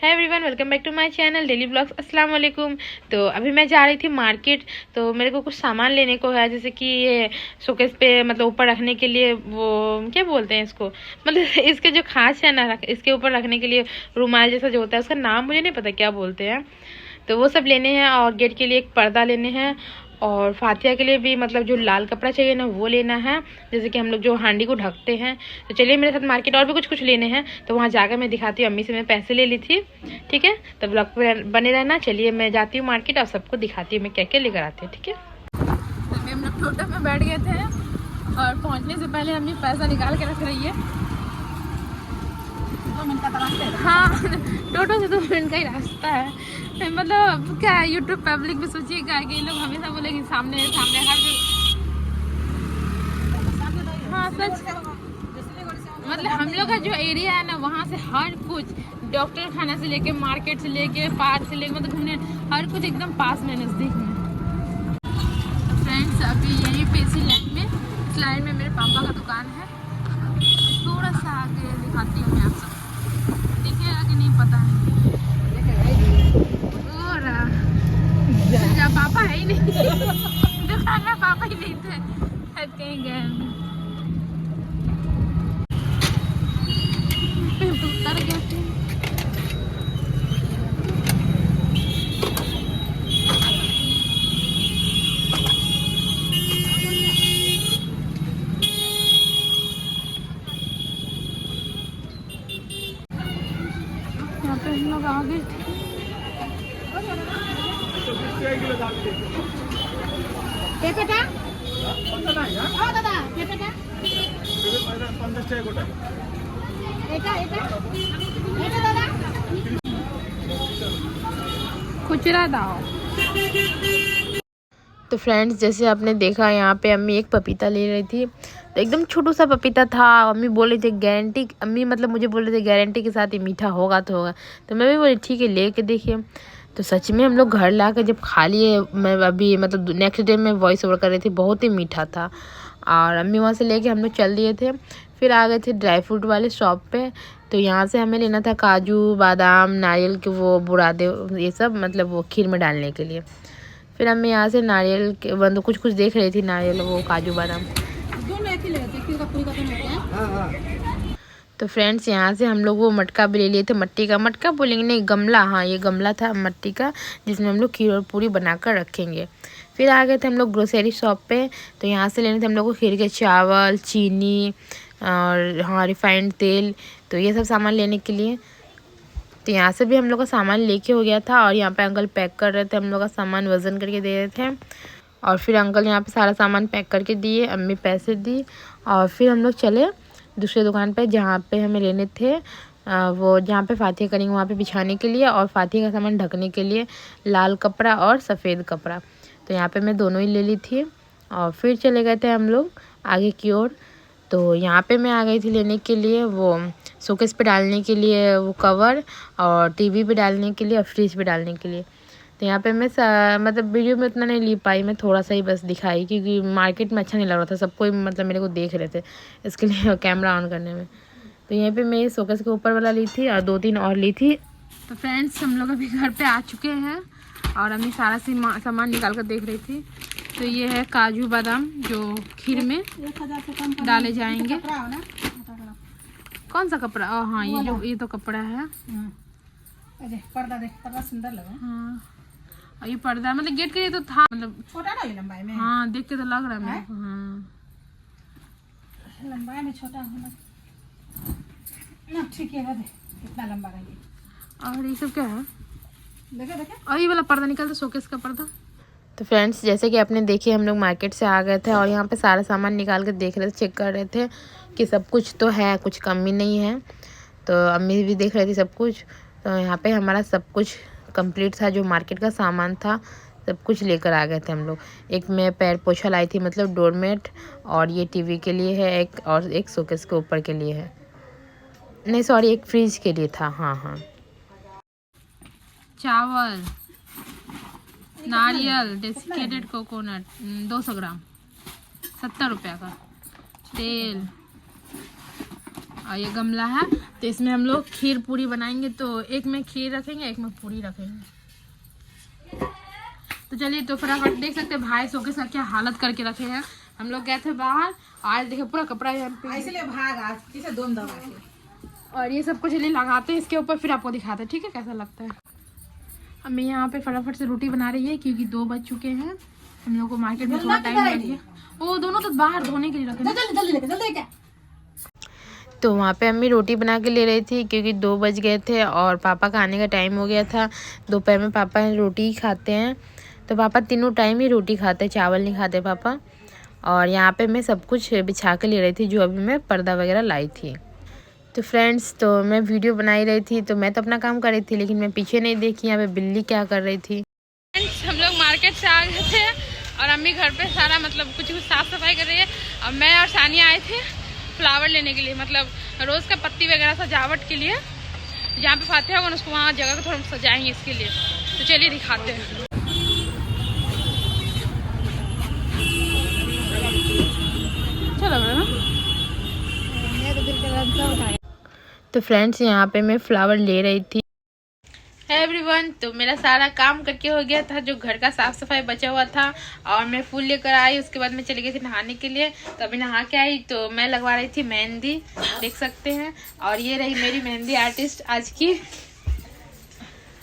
है everyone, welcome back to my channel daily blogs. अस्सलाम वालेकुम। तो अभी मैं जा रही थी मार्केट। तो मेरे को कुछ सामान लेने को है, जैसे कि ये शोकेस पे मतलब ऊपर रखने के लिए, वो क्या बोलते हैं इसको, मतलब इसके जो खांच है ना, इसके ऊपर रखने के लिए रुमाल जैसा जो होता है, उसका नाम मुझे नहीं पता क्या बोलते हैं। तो वो सब लेने हैं, और गेट के लिए एक पर्दा लेने हैं, और फातिया के लिए भी मतलब जो लाल कपड़ा चाहिए ना वो लेना है, जैसे कि हम लोग जो हांडी को ढकते हैं। तो चलिए मेरे साथ मार्केट, और भी कुछ कुछ लेने हैं, तो वहाँ जाकर मैं दिखाती हूँ। अम्मी से मैं पैसे ले ली थी, ठीक है। तो ब्लॉग पे बने रहना। चलिए मैं जाती हूँ मार्केट और सबको दिखाती हूँ मैं क्या क्या लेकर आती हूँ, ठीक है। अभी हम लोग टोटो में बैठ गए थे और पहुंचने से पहले अम्मी पैसा निकाल के रख रही है। 2 मिनट का रास्ता है। हाँ, टोटो से 2 मिनट का ही रास्ता है। मतलब क्या है, यूट्यूब पब्लिक भी सोचिएगा कि ये लोग हमेशा बोलेंगे सामने सामने हर हाँ सच। मतलब हम लोग का जो एरिया है ना, वहाँ से हर कुछ, डॉक्टर खाना से लेके मार्केट से लेके पार्क से लेके, मतलब घूमने हर कुछ एकदम पास में, नज़दीक में। फ्रेंड्स अभी यहीं पे इसी लाइन में मेरे पापा का दुकान है। थोड़ा सा आगे दिखाती हूँ मैं आप सबको, दिखेगा कि नहीं पता है। और जब पापा है ही नहीं दुकान में पापा ही नहीं थे, कहीं गए उतर गए थे। यहाँ पे हम लोग आ गए थे। खुचरा दाओ। तो फ्रेंड्स जैसे आपने देखा, यहाँ पे अम्मी एक पपीता ले रही थी। तो एकदम छोटू सा पपीता था। अम्मी बोल रही थी गारंटी, अम्मी मतलब मुझे बोल रही थी गारंटी के साथ ये मीठा होगा तो होगा। तो मैं भी बोली ठीक है ले के देखिए। तो सच में हम लोग घर ला कर जब खा लिए, मैं अभी मतलब नेक्स्ट डे में वॉइस ओवर कर रही थी, बहुत ही मीठा था। और अम्मी वहाँ से लेके हम लोग चल दिए थे। फिर आ गए थे ड्राई फ्रूट वाले शॉप पे। तो यहाँ से हमें लेना था काजू बादाम नारियल के वो बुरादे, ये सब मतलब वो खीर में डालने के लिए। फिर हम यहाँ से नारियल के बंद कुछ कुछ देख रही थी, नारियल वो काजू बादाम। तो फ्रेंड्स यहाँ से हम लोग वो मटका भी ले लिए थे, मट्टी का मटका बोलेंगे नहीं, गमला, हाँ ये गमला था मट्टी का, जिसमें हम लोग खीर और पूरी बनाकर रखेंगे। फिर आ गए थे हम लोग ग्रोसरी शॉप पे। तो यहाँ से लेने थे हम लोग को खीर के चावल, चीनी और हाँ रिफाइंड तेल, तो ये सब सामान लेने के लिए। तो यहाँ से भी हम लोग का सामान लेके हो गया था, और यहाँ पे अंकल पैक कर रहे थे हम लोग का सामान, वज़न करके दे रहे थे। और फिर अंकल यहाँ पे सारा सामान पैक करके दिए, अम्मी पैसे दी, और फिर हम लोग चले दूसरे दुकान पे जहाँ पे हमें लेने थे वो जहाँ पे फातिया करेंगे, वहाँ पे बिछाने के लिए और फातिया का सामान ढकने के लिए लाल कपड़ा और सफ़ेद कपड़ा। तो यहाँ पे मैं दोनों ही ले ली थी, और फिर चले गए थे हम लोग आगे की ओर। तो यहाँ पे मैं आ गई थी लेने के लिए वो शोकेस पे डालने के लिए वो कवर, और टीवी पे डालने के लिए और फ्रिज पे डालने के लिए। तो यहाँ पे मैं मतलब वीडियो में उतना नहीं ली पाई, मैं थोड़ा सा ही बस दिखाई, क्योंकि मार्केट में अच्छा नहीं लग रहा था, सबको मतलब मेरे को देख रहे थे, इसके लिए कैमरा ऑन करने में। तो यहाँ पे मैं शोकेस के ऊपर वाला ली थी और 2-3 और ली थी। तो फ्रेंड्स हम लोग अभी घर पे आ चुके हैं, और अम्मी सारा सामान निकाल कर देख रही थी। तो ये है काजू बादाम जो खीर में डाले जाएंगे। कौन सा कपड़ा? हाँ ये तो कपड़ा है। पर्दा देख, पर्दा सुंदर लगा। हाँ, और ये पर्दा मतलब गेट के लिए तो था, मतलब छोटा ना लंबाई में। हाँ देख के तो लग रहा है मेरे को। हाँ लंबाई में छोटा होना ना, ठीक है। कितना लंबा है। और ये सब क्या है? देखे देखे, और ये वाला पर्दा निकलता, शोकेस का पर्दा। तो फ्रेंड्स जैसे कि आपने देखी, हम लोग मार्केट से आ गए थे, और यहाँ पे सारा सामान निकाल कर देख रहे थे, चेक कर रहे थे कि सब कुछ तो है, कुछ कमी नहीं है। तो अम्मी भी देख रही थी सब कुछ। तो यहाँ पे हमारा सब कुछ कंप्लीट था, जो मार्केट का सामान था सब कुछ लेकर आ गए थे हम लोग। एक मैं पैर पोछा लाई थी, मतलब डोरमेट, और ये टीवी के लिए है एक, और एक शोकेस के ऊपर के लिए है, नहीं सॉरी एक फ्रिज के लिए था। हाँ हाँ, चावल, नारियल, डेसिकेटेड कोकोनट 200 ग्राम 70 रुपये का, तेल, और ये गमला है, तो इसमें हम लोग खीर पूरी बनाएंगे। तो एक में खीर रखेंगे, एक में पूरी रखेंगे। तो चलिए, तो फटाफट देख सकते हैं भाई सो के साथ क्या हालत करके रखे हैं। हम लोग गए थे बाहर, आज देखे पूरा कपड़ा यहाँ पे, इसलिए भाग आज किसे दोम दबा के। और ये सब कुछ लगाते हैं इसके ऊपर, फिर आपको दिखाते हैं, ठीक है कैसा लगता है। अम्मी यहाँ पे फटाफट से रोटी बना रही है क्योंकि 2 बज चुके हैं। हम लोग को मार्केट में थोड़ा टाइम लग गया। वो दोनों तो बाहर धोने के लिए रखे। जल्दी तो वहाँ पे अम्मी रोटी बना के ले रही थी क्योंकि 2 बज गए थे और पापा का आने का टाइम हो गया था। दोपहर में पापा रोटी ही खाते हैं, तो पापा तीनों टाइम ही रोटी खाते, चावल नहीं खाते पापा। और यहाँ पे मैं सब कुछ बिछा के ले रही थी, जो अभी मैं पर्दा वगैरह लाई थी। तो फ्रेंड्स, तो मैं वीडियो बना ही रही थी, तो मैं तो अपना काम कर रही थी, लेकिन मैं पीछे नहीं देखी यहाँ पे बिल्ली क्या कर रही थी। फ्रेंड्स, हम लोग मार्केट से आ गए थे और अम्मी घर पे सारा मतलब कुछ साफ सफाई कर रही है। और मैं और सानिया आए थे फ्लावर लेने के लिए, मतलब रोज़ का पत्ती वगैरह सजावट के लिए। जहाँ पे फाते होगा उसको वहाँ जगह को थोड़ा सजाएंगे इसके लिए। तो चलिए दिखाते हैं। अच्छा लग रहा है ना। तो फ्रेंड्स, यहाँ पे मैं फ्लावर ले रही थी। एवरीवन, तो मेरा सारा काम करके हो गया था, जो घर का साफ सफाई बचा हुआ था, और मैं फूल लेकर आई। उसके बाद मैं चली गई थी नहाने के लिए। तो अभी नहा के आई तो मैं लगवा रही थी मेहंदी, देख सकते हैं। और ये रही मेरी मेहंदी आर्टिस्ट आज की।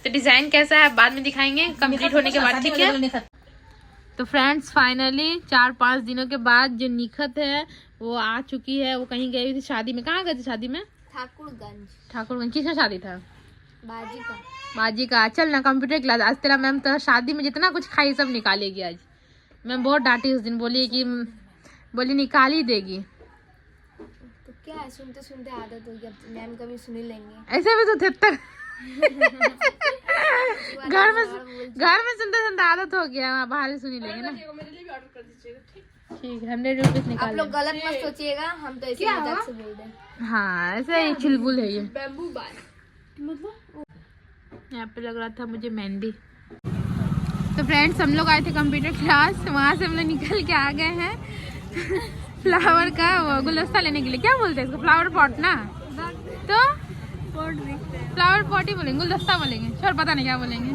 तो डिजाइन कैसा है बाद में दिखाएंगे कंप्लीट होने के बाद, ठीक है। तो फ्रेंड्स, फाइनली 4-5 दिनों के बाद जो निखत है वो आ चुकी है। वो कहीं गई थी शादी में। कहाँ गई थी शादी में? ठाकुरगंज। किसका शादी था? बाजी का। चल ना कंप्यूटर क्लास। आज तेरा मैम तेरा शादी में जितना कुछ खाई सब निकालेगी। आज मैम बहुत डांटी उस दिन, बोली निकाल ही देगी। तो क्या है, सुनते सुनते आदत हो गई, मैम कभी सुन ही लेंगे। ऐसे भी तो थे तक घर में सुनते सुनते आदत हो गया, बाहर सुन ही लेंगे ना। ठीक है, 100 रुपीज निकाल। आप लोग गलत मत सोचिएगा, हम तो ऐसे मजाक से बोल रहे हैं। हाँ, ऐसे ही चुलबुल है ये। बैम्बू बाल मतलब यहाँ पे लग रहा था मुझे मेहंदी। तो फ्रेंड्स, हम लोग आए थे कंप्यूटर क्लास, वहाँ से हम लोग निकल के आ गए हैं फ्लावर का वो गुलदस्ता लेने के लिए। क्या बोलते हैं इसको? फ्लावर पॉट ना? तो फ्लावर पॉट ही बोलेंगे, गुलदस्ता बोलेंगे, छोड़ पता नहीं क्या बोलेंगे।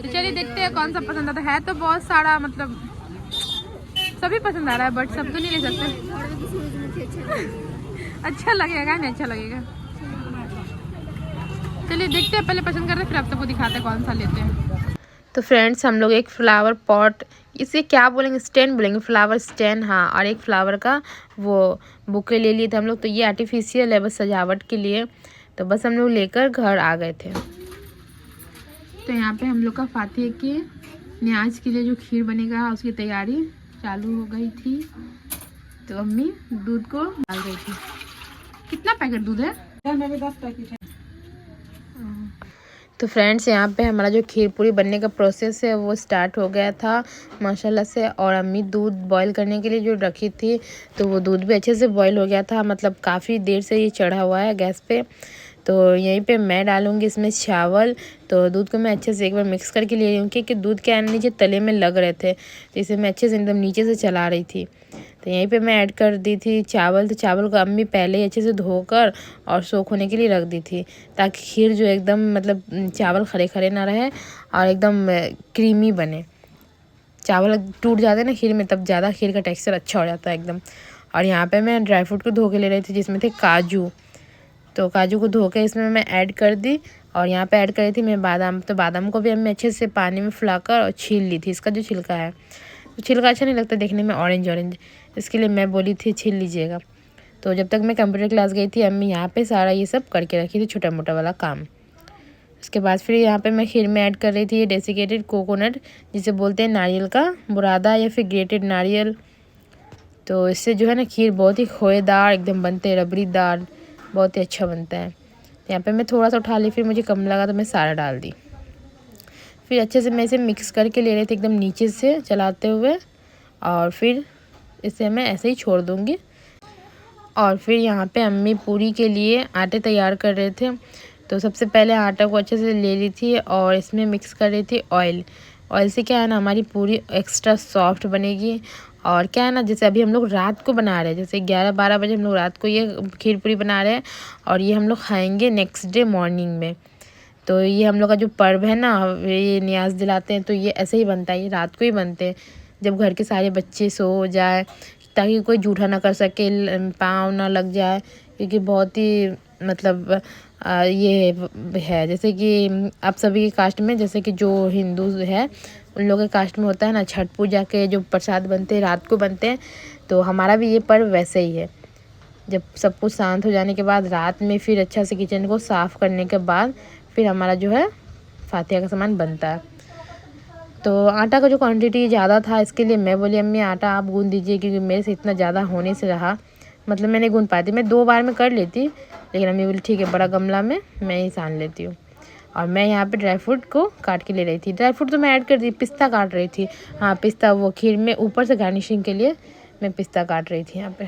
तो चलिए देखते हैं कौन सा पसंद आता है। तो बहुत सारा मतलब सभी पसंद आ रहा है, बट सब तो नहीं ले सकते। अच्छा लगेगा नहीं? अच्छा लगेगा। चलिए देखते हैं, पहले पसंद करते हैं फिर आप सबको दिखाते हैं कौन सा लेते हैं। तो फ्रेंड्स, हम लोग एक फ्लावर पॉट, इसे क्या बोलेंगे, स्टैंड बोलेंगे, फ्लावर स्टैंड, हाँ, और एक फ्लावर का वो बुके ले लिए थे हम लोग। तो ये आर्टिफिशियल है, बस सजावट के लिए। तो बस हम लोग लेकर घर आ गए थे। तो यहाँ पे हम लोग का फातिहा के न्याज के लिए जो खीर बनेगा उसकी तैयारी चालू हो गई थी। तो अम्मी दूध को डाल रही थी। कितना पैकेट दूध है? 10 पैकेट है। तो फ्रेंड्स, यहाँ पे हमारा जो खीर पूरी बनने का प्रोसेस है वो स्टार्ट हो गया था माशाल्लाह से। और अम्मी दूध बॉईल करने के लिए जो रखी थी, तो वो दूध भी अच्छे से बॉईल हो गया था, मतलब काफ़ी देर से ये चढ़ा हुआ है गैस पे। तो यहीं पे मैं डालूँगी इसमें चावल। तो दूध को मैं अच्छे से एक बार मिक्स करके ले रही हूँ क्योंकि दूध के नीचे तले में लग रहे थे, तो इसे मैं अच्छे से एकदम नीचे से चला रही थी। तो यहीं पे मैं ऐड कर दी थी चावल। तो चावल को अम्मी पहले ही अच्छे से धोकर और सोख होने के लिए रख दी थी, ताकि खीर जो एकदम मतलब चावल खड़े खड़े ना रहे और एकदम क्रीमी बने। चावल टूट जाते ना खीर में, तब ज़्यादा खीर का टेक्सचर अच्छा हो जाता है एकदम। और यहाँ पे मैं ड्राई फ्रूट को धो के ले रही थी, जिसमें थे काजू। तो काजू को धो के इसमें मैं ऐड कर दी। और यहाँ पे ऐड करी थी मैं बादाम। तो बादाम को भी हमने अच्छे से पानी में फुलाकर और छील ली थी। इसका जो छिलका है, तो छिलका अच्छा नहीं लगता देखने में, ऑरेंज ऑरेंज, इसके लिए मैं बोली थी छील लीजिएगा। तो जब तक मैं कंप्यूटर क्लास गई थी, अम्मी यहाँ पे सारा ये सब करके रखी थी, छोटा मोटा वाला काम। उसके बाद फिर यहाँ पे मैं खीर में ऐड कर रही थी ये डेसिकेटेड कोकोनट, जिसे बोलते हैं नारियल का बुरादा या फिर ग्रेटेड नारियल। तो इससे जो है ना खीर बहुत ही खोएदार एकदम बनते हैं, रबड़ीदार, बहुत ही अच्छा बनता है। तो यहाँ पे मैं थोड़ा सा उठा ली, फिर मुझे कम लगा तो मैं सारा डाल दी। फिर अच्छे से मैं इसे मिक्स करके ले रही थी एकदम नीचे से चलाते हुए, और फिर इसे मैं ऐसे ही छोड़ दूँगी। और फिर यहाँ पे अम्मी पूरी के लिए आटे तैयार कर रहे थे। तो सबसे पहले आटा को अच्छे से ले ली थी और इसमें मिक्स कर रही थी ऑयल। ऑयल से क्या है ना, हमारी पूरी एक्स्ट्रा सॉफ्ट बनेगी और क्या है ना, जैसे अभी हम लोग रात को बना रहे हैं, जैसे 11-12 बजे हम लोग रात को ये खीर पूरी बना रहे हैं और ये हम लोग खाएंगे नेक्स्ट डे मॉर्निंग में। तो ये हम लोग का जो पर्व है ना, ये नियाज़ दिलाते हैं, तो ये ऐसे ही बनता है, ये रात को ही बनते हैं जब घर के सारे बच्चे सो जाए, ताकि कोई जूठा ना कर सके, पाँव ना लग जाए, क्योंकि बहुत ही मतलब ये है जैसे कि आप सभी के कास्ट में, जैसे कि जो हिंदू है उन लोगों के कास्ट में होता है ना, छठ पूजा के जो प्रसाद बनते हैं रात को बनते हैं, तो हमारा भी ये पर्व वैसे ही है। जब सब कुछ शांत हो जाने के बाद रात में फिर अच्छा से किचन को साफ़ करने के बाद फिर हमारा जो है फातिहा का सामान बनता है। तो आटा का जो क्वांटिटी ज़्यादा था, इसके लिए मैं बोली अम्मी आटा आप गूंद दीजिए, क्योंकि मेरे से इतना ज़्यादा होने से रहा, मतलब मैं नहीं गूंद पाती, मैं 2 बार में कर लेती, लेकिन अम्मी बोली ठीक है बड़ा गमला में मैं ही सान लेती हूँ। और मैं यहाँ पे ड्राई फ्रूट को काट के ले रही थी, ड्राई फ्रूट तो मैं ऐड कर दी, पिस्ता काट रही थी, हाँ पिस्ता, वो खीर में ऊपर से गार्निशिंग के लिए मैं पिस्ता काट रही थी यहाँ पे।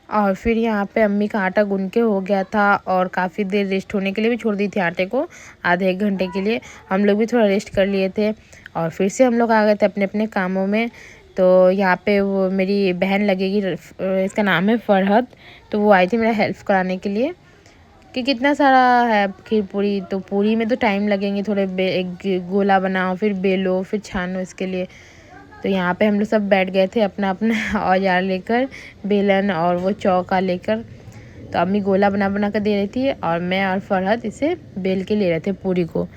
और फिर यहाँ पे अम्मी का आटा गूंद के हो गया था और काफ़ी देर रेस्ट होने के लिए भी छोड़ दी थी आटे को, आधे 1 घंटे के लिए हम लोग भी थोड़ा रेस्ट कर लिए थे और फिर से हम लोग आ गए थे अपने अपने कामों में। तो यहाँ पे वो मेरी बहन लगेगी, इसका नाम है फरहत, तो वो आई थी मेरा हेल्प कराने के लिए कि कितना सारा है खीर पूरी, तो पूरी में तो टाइम लगेंगे थोड़े, एक गोला बनाओ फिर बेलो फिर छानो इसके लिए। तो यहाँ पे हम लोग सब बैठ गए थे अपना अपना औजार लेकर, बेलन और वो चौका लेकर। तो अम्मी गोला बना बना कर दे रही थी और मैं और फरहत इसे बेल के ले रहे थे पूरी को।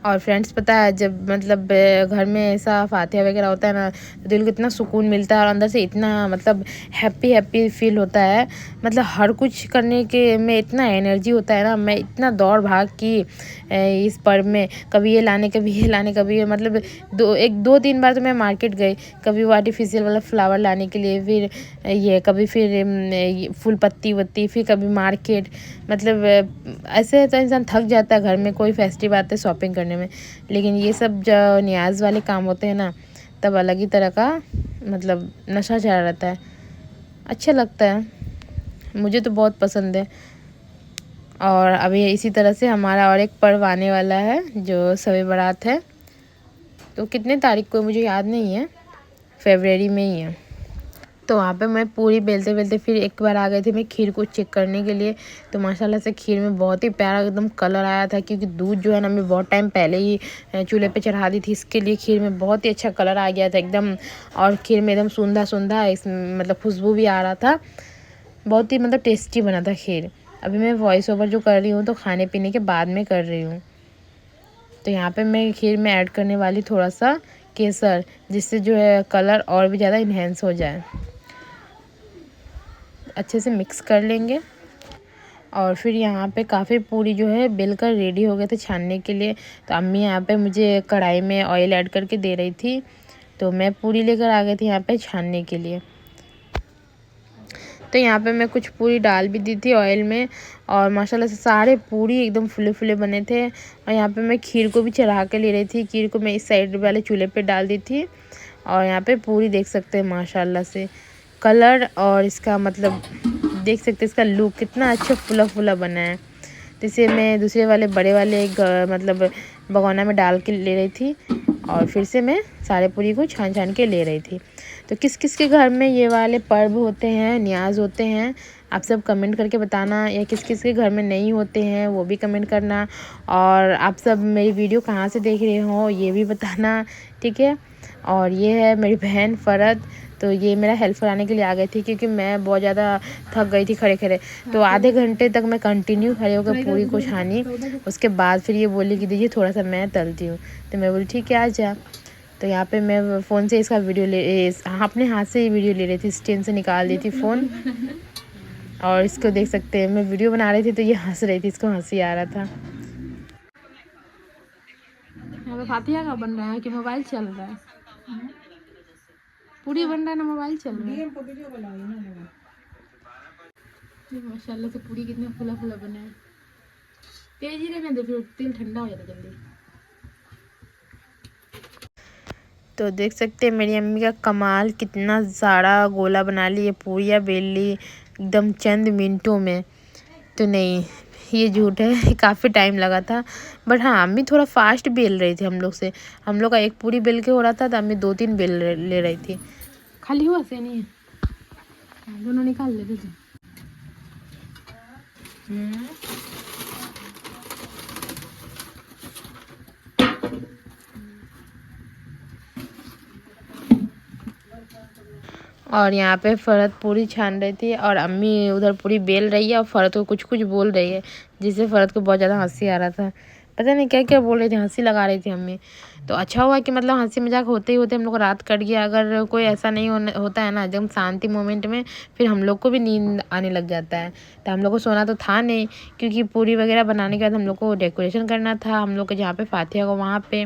और फ्रेंड्स पता है जब मतलब घर में ऐसा फातिहा वगैरह होता है ना, तो दिल को इतना सुकून मिलता है और अंदर से इतना मतलब हैप्पी फील होता है, मतलब हर कुछ करने के में इतना एनर्जी होता है ना। मैं इतना दौड़ भाग की इस पर्व में, कभी ये लाने कभी ये लाने कभी ये, मतलब 2-3 बार तो मैं मार्केट गई, कभी वो आर्टिफिशियल वाला फ्लावर लाने के लिए, फिर ये कभी फिर फूल पत्ती वत्ती, फिर कभी मार्केट, मतलब ऐसे तो इंसान थक जाता है घर में कोई फेस्टिव आते शॉपिंग करने में, लेकिन ये सब जो नियाज़ वाले काम होते हैं ना, तब अलग ही तरह का मतलब नशा चढ़ा रहता है, अच्छा लगता है, मुझे तो बहुत पसंद है। और अभी इसी तरह से हमारा और एक पर्व आने वाला है जो शब बारात है, तो कितने तारीख को मुझे याद नहीं है, फरवरी में ही है। तो वहाँ पे मैं पूरी बेलते बेलते फिर एक बार आ गई थी मैं खीर को चेक करने के लिए। तो माशाल्लाह से खीर में बहुत ही प्यारा एकदम कलर आया था, क्योंकि दूध जो है ना मैं बहुत टाइम पहले ही चूल्हे पे चढ़ा दी थी, इसके लिए खीर में बहुत ही अच्छा कलर आ गया था एकदम। और खीर में एकदम सूंधा सूंधा मतलब खुशबू भी आ रहा था, बहुत ही मतलब टेस्टी बना था खीर। अभी मैं वॉइस ओवर जो कर रही हूँ तो खाने पीने के बाद में कर रही हूँ। तो यहाँ पे मैं खीर में ऐड करने वाली थोड़ा सा केसर, जिससे जो है कलर और भी ज़्यादा इन्हेंस हो जाए। अच्छे से मिक्स कर लेंगे। और फिर यहाँ पे काफ़ी पूरी जो है बेल कर रेडी हो गए थे छानने के लिए। तो अम्मी यहाँ पे मुझे कढ़ाई में ऑयल ऐड करके दे रही थी, तो मैं पूरी लेकर आ गई थी यहाँ पे छानने के लिए। तो यहाँ पे मैं कुछ पूरी डाल भी दी थी ऑयल में, और माशाल्लाह से सारे पूरी एकदम फुले फुले बने थे। और यहाँ पे मैं खीर को भी चढ़ा के ले रही थी, खीर को मैं इस साइड वाले चूल्हे पे डाल दी थी। और यहाँ पे पूरी देख सकते हैं माशाल्लाह से कलर, और इसका मतलब देख सकते हैं इसका लुक कितना अच्छा फुला फुला बना है। तो इसे मैं दूसरे वाले बड़े वाले मतलब भगोना में डाल के ले रही थी, और फिर से मैं सारे पूरी को छान छान के ले रही थी। तो किस किस के घर में ये वाले पर्व होते हैं, नियाज़ होते हैं, आप सब कमेंट करके बताना, या किस किस के घर में नहीं होते हैं वो भी कमेंट करना। और आप सब मेरी वीडियो कहाँ से देख रहे हो ये भी बताना, ठीक है। और ये है मेरी बहन फ़रत, तो ये मेरा हेल्प कराने के लिए आ गई थी, क्योंकि मैं बहुत ज़्यादा थक गई थी खड़े खड़े। तो आधे घंटे तक मैं कंटिन्यू खड़े होकर पूरी को छानी। उसके बाद फिर ये बोली कि दीजिए थोड़ा सा मैं तलती हूँ, तो मैं बोली ठीक है आ जा। तो यहाँ पे मैं फ़ोन से इसका वीडियो अपने हाथ से ही वीडियो ले रही थी, स्टैंड से निकाल दी थी फ़ोन। और इसको देख सकते हैं मैं वीडियो बना रही थी तो ये हंस रही थी, इसको हंसी आ रहा था। यहाँ पे फातिहा का बन रहा है कि मोबाइल चल रहा है? पूरी बन रहा है ना मोबाइल चल रहा है? माशाल्लाह से पूरी कितना फुला फुला बना है। तेज ही रहने दो, फिर तेल ठंडा हो जाता जल्दी। तो देख सकते हैं मेरी अम्मी का कमाल, कितना सारा गोला बना ली, पूरियाँ बेल ली एकदम चंद मिनटों में। तो नहीं, ये झूठ है, काफ़ी टाइम लगा था। बट हाँ, अम्मी थोड़ा फास्ट बेल रही थी हम लोग से। हम लोग का एक पूरी बेल के हो रहा था, तो अम्मी 2-3 बेल ले रही थी। खाली हुआ से नहीं है, दोनों निकाल ले दीजिए। और यहाँ पे फ़रत पूरी छान रही थी और अम्मी उधर पूरी बेल रही है और फ़रत को कुछ कुछ बोल रही है, जिससे फ़रत को बहुत ज़्यादा हंसी आ रहा था। पता नहीं क्या क्या बोल रही थी, हंसी लगा रही थी अम्मी। तो अच्छा हुआ कि मतलब हंसी मजाक होते ही होते हम लोग को रात कट गया। अगर कोई ऐसा नहीं होता है ना एकदम शांति मोमेंट में, फिर हम लोग को भी नींद आने लग जाता है। तो हम लोग को सोना तो था नहीं, क्योंकि पूरी वगैरह बनाने के बाद हम लोग को डेकोरेशन करना था हम लोग के जहाँ पे फातिहा को वहाँ पे।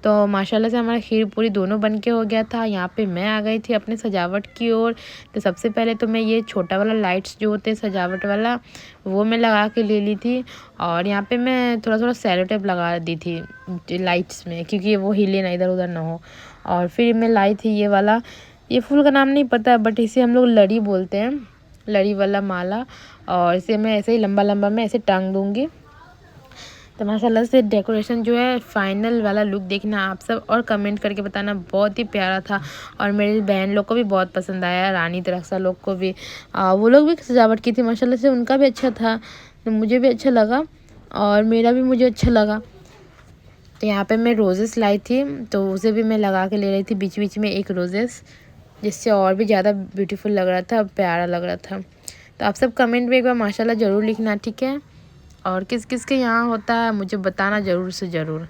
तो माशाल्लाह से हमारा खीर पूरी दोनों बन के हो गया था। यहाँ पे मैं आ गई थी अपने सजावट की ओर। तो सबसे पहले तो मैं ये छोटा वाला लाइट्स जो होते हैं सजावट वाला, वो मैं लगा के ले ली थी। और यहाँ पे मैं थोड़ा थोड़ा सेलो टेप लगा दी थी लाइट्स में, क्योंकि वो हिले ना, इधर उधर ना हो। और फिर मैं लाई थी ये वाला, ये फूल का नाम नहीं पता, बट इसे हम लोग लड़ी बोलते हैं, लड़ी वाला माला। और इसे मैं ऐसे ही लंबा लंबा मैं ऐसे टांग दूँगी। तो माशाल्लाह से डेकोरेशन जो है फाइनल वाला लुक देखना आप सब, और कमेंट करके बताना, बहुत ही प्यारा था। और मेरी बहन लोग को भी बहुत पसंद आया, रानी तरक्सा लोग को भी। वो लोग भी सजावट की थी माशाल्लाह से, उनका भी अच्छा था, तो मुझे भी अच्छा लगा और मेरा भी मुझे अच्छा लगा। तो यहाँ पे मैं रोज़ेस लाई थी, तो उसे भी मैं लगा के ले रही थी बीच बीच में एक रोज़ेस, जिससे और भी ज़्यादा ब्यूटीफुल लग रहा था, प्यारा लग रहा था। तो आप सब कमेंट में एक बार माशाल्लाह ज़रूर लिखना, ठीक है। और किस किस के यहाँ होता है मुझे बताना ज़रूर से ज़रूर।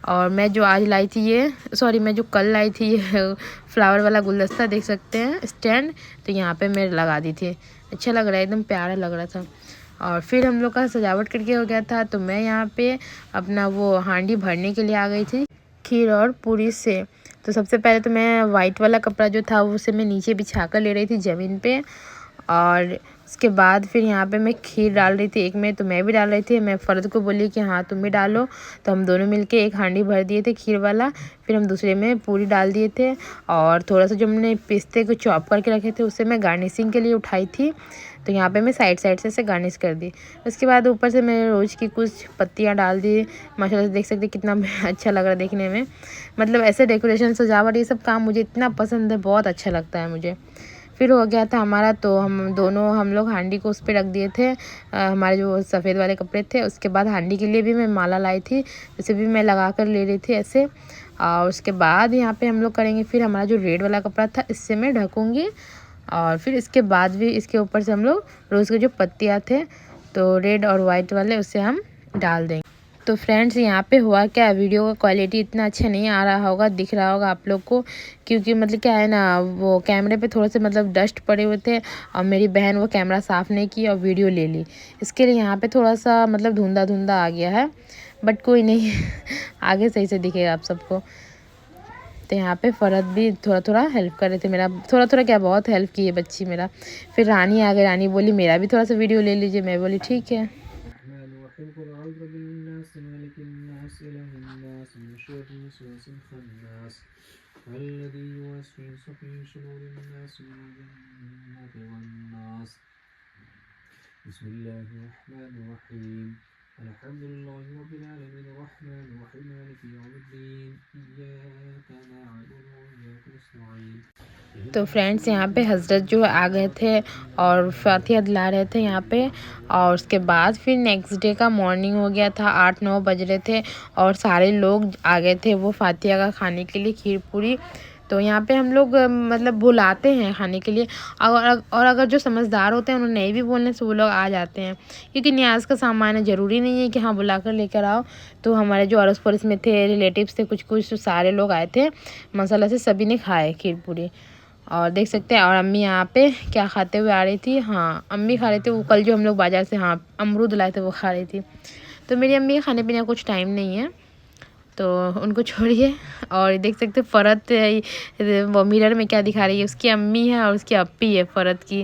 और मैं जो आज लाई थी मैं जो कल लाई थी ये फ्लावर वाला गुलदस्ता देख सकते हैं स्टैंड, तो यहाँ पे मैं लगा दी थी। अच्छा लग रहा है, एकदम प्यारा लग रहा था। और फिर हम लोग का सजावट करके हो गया था, तो मैं यहाँ पे अपना वो हांडी भरने के लिए आ गई थी खीर और पूरी से। तो सबसे पहले तो मैं वाइट वाला कपड़ा जो था उसे मैं नीचे बिछा कर ले रही थी ज़मीन पे। और उसके बाद फिर यहाँ पे मैं खीर डाल रही थी एक में, तो मैं भी डाल रही थी। मैं फ़र्द को बोली कि हाँ तुम भी डालो, तो हम दोनों मिलके एक हांडी भर दिए थे खीर वाला। फिर हम दूसरे में पूरी डाल दिए थे, और थोड़ा सा जो हमने पिस्ते को चॉप करके रखे थे उसे मैं गार्निशिंग के लिए उठाई थी। तो यहाँ पे मैं साइड साइड से गार्निश कर दी। उसके बाद ऊपर से मैंने रोज़ की कुछ पत्तियाँ डाल दी। माशाल्लाह से देख सकते कितना अच्छा लग रहा है देखने में। मतलब ऐसे डेकोरेशन सजावट ये सब काम मुझे इतना पसंद है, बहुत अच्छा लगता है मुझे। फिर हो गया था हमारा, तो हम लोग हांडी को उस पर रख दिए थे, हमारे जो सफ़ेद वाले कपड़े थे। उसके बाद हांडी के लिए भी मैं माला लाई थी, उसे भी मैं लगा कर ले रही थी ऐसे। और उसके बाद यहाँ पे हम लोग करेंगे, फिर हमारा जो रेड वाला कपड़ा था इससे मैं ढकूँगी। और फिर इसके बाद भी इसके ऊपर से हम लोग रोज़ के जो पत्तियाँ थे तो रेड और वाइट वाले उसे हम डाल देंगे। तो फ्रेंड्स यहाँ पे हुआ क्या, वीडियो का क्वालिटी इतना अच्छा नहीं आ रहा होगा, दिख रहा होगा आप लोग को, क्योंकि मतलब क्या है ना, वो कैमरे पे थोड़े से मतलब डस्ट पड़े हुए थे और मेरी बहन वो कैमरा साफ़ नहीं की और वीडियो ले ली। इसके लिए यहाँ पे थोड़ा सा मतलब धुंधा धुंधा आ गया है, बट कोई नहीं आगे सही से दिखेगा आप सबको। तो यहाँ पे फ़रद भी थोड़ा थोड़ा हेल्प कर रहे थे मेरा, थोड़ा थोड़ा क्या बहुत हेल्प की है बच्ची मेरा। फिर रानी आ गई, रानी बोली मेरा भी थोड़ा सा वीडियो ले लीजिए। मैं बोली ठीक है। तो फ्रेंड्स यहाँ पे हजरत जो आ गए थे और फातिहा दिला रहे थे यहाँ पे। और उसके बाद फिर नेक्स्ट डे का मॉर्निंग हो गया था, 8-9 बज रहे थे और सारे लोग आ गए थे वो फातिहा का खाने के लिए खीर पूरी। तो यहाँ पे हम लोग मतलब बुलाते हैं खाने के लिए, और अगर जो समझदार होते हैं उन्हें नहीं भी बोलने से वो लोग आ जाते हैं, क्योंकि न्याज का सामान है, ज़रूरी नहीं है कि हाँ बुला कर लेकर आओ। तो हमारे जो अड़ोस पड़ोस में थे, रिलेटिव्स थे कुछ कुछ, तो सारे लोग आए थे मसाला से, सभी ने खाए खीर पूरी। और देख सकते हैं, और अम्मी यहाँ पे क्या खाते हुए आ रही थी, हाँ अम्मी खा रहे थे वो कल जो हम लोग बाज़ार से हाँ अमरूद लाए थे वो खा रही थी। तो मेरी अम्मी का खाने पीने का कुछ टाइम नहीं है, तो उनको छोड़िए। और देख सकते हैं फ़रत वो मिरर में क्या दिखा रही है, उसकी अम्मी है और उसकी अप्पी है फ़रत की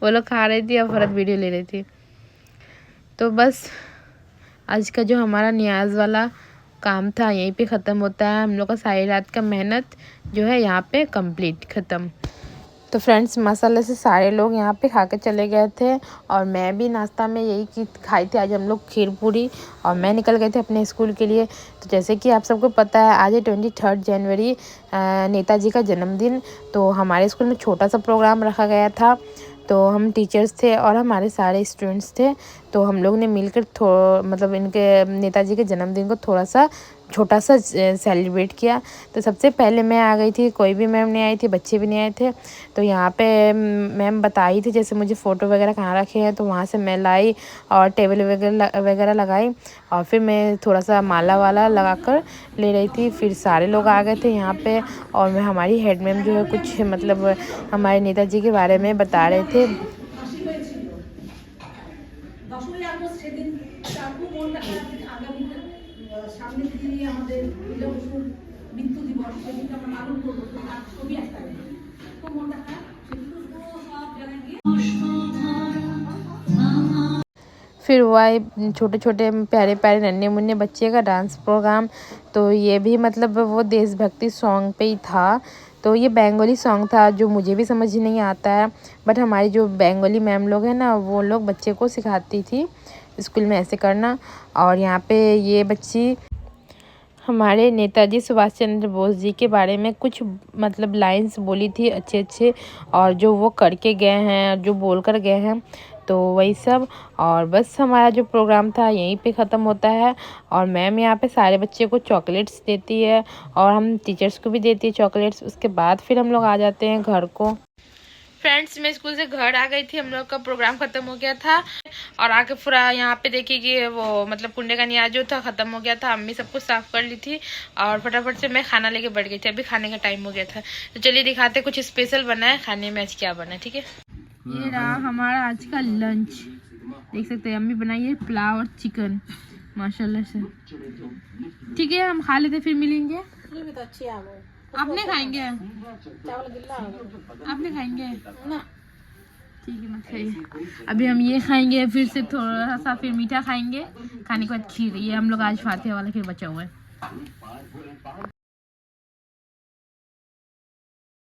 वो लोग खा रही थी और फ़रत वीडियो ले रही थी। तो बस आज का जो हमारा न्याज वाला काम था यहीं पे ख़त्म होता है। हम लोग का सारी रात का मेहनत जो है यहाँ पे कंप्लीट ख़त्म। तो फ्रेंड्स माशाल्लाह से सारे लोग यहाँ पे खा के चले गए थे और मैं भी नाश्ता में यही खाई थी। आज हम लोग खीर पूरी और मैं निकल गए थे अपने स्कूल के लिए। तो जैसे कि आप सबको पता है आज है 23 जनवरी, नेताजी का जन्मदिन। तो हमारे स्कूल में छोटा सा प्रोग्राम रखा गया था। तो हम टीचर्स थे और हमारे सारे स्टूडेंट्स थे। तो हम लोग ने मिलकर मतलब इनके नेताजी के जन्मदिन को थोड़ा सा छोटा सा सेलिब्रेट किया। तो सबसे पहले मैं आ गई थी, कोई भी मैम नहीं आई थी, बच्चे भी नहीं आए थे। तो यहाँ पे मैम बताई थी जैसे मुझे फ़ोटो वगैरह कहाँ रखे हैं, तो वहाँ से मैं लाई और टेबल वगैरह लगाई और फिर मैं थोड़ा सा माला वाला लगा कर ले रही थी। फिर सारे लोग आ गए थे यहाँ पे और मैं हमारी हेड मैम जो है कुछ मतलब हमारे नेताजी के बारे में बता रहे थे। फिर हुआ छोटे छोटे प्यारे प्यारे नन्हे मुन्ने बच्चे का डांस प्रोग्राम। तो ये भी मतलब वो देशभक्ति सॉन्ग पे ही था। तो ये बंगाली सॉन्ग था जो मुझे भी समझ नहीं आता है, बट हमारी जो बंगाली मैम लोग हैं ना वो लोग बच्चे को सिखाती थी स्कूल में ऐसे करना। और यहाँ पे ये बच्ची हमारे नेताजी सुभाष चंद्र बोस जी के बारे में कुछ मतलब लाइंस बोली थी अच्छे अच्छे, और जो वो करके गए हैं, जो बोल कर गए हैं, तो वही सब। और बस हमारा जो प्रोग्राम था यहीं पे ख़त्म होता है। और मैम यहाँ पे सारे बच्चे को चॉकलेट्स देती है और हम टीचर्स को भी देती है चॉकलेट्स। उसके बाद फिर हम लोग आ जाते हैं घर को। फ्रेंड्स मैं स्कूल से घर आ गई थी, हम लोग का प्रोग्राम ख़त्म हो गया था। और आके पूरा यहाँ पे देखिए कि वो मतलब कुंडे का नियाज जो था ख़त्म हो गया था। अम्मी सब कुछ साफ़ कर ली थी और फटाफट से मैं खाना लेके बैठ गई थी। अभी खाने का टाइम हो गया था, तो चलिए दिखाते कुछ स्पेशल बना है खाने में। आज क्या बना है, ठीक है। ये रहा हमारा आज का लंच, देख सकते हैं अम्मी बनाई है पुलाव और चिकन माशाल्लाह से। ठीक है हम खा लेते फिर मिलेंगे। आपने खाएंगे? आपने खाएंगे ना? ठीक है मत खाइए। अभी हम ये खाएंगे, फिर से थोड़ा सा फिर मीठा खाएंगे, खाने के बाद खीर। ये हम लोग आज फातिहा वाला खीर बचा हुआ है।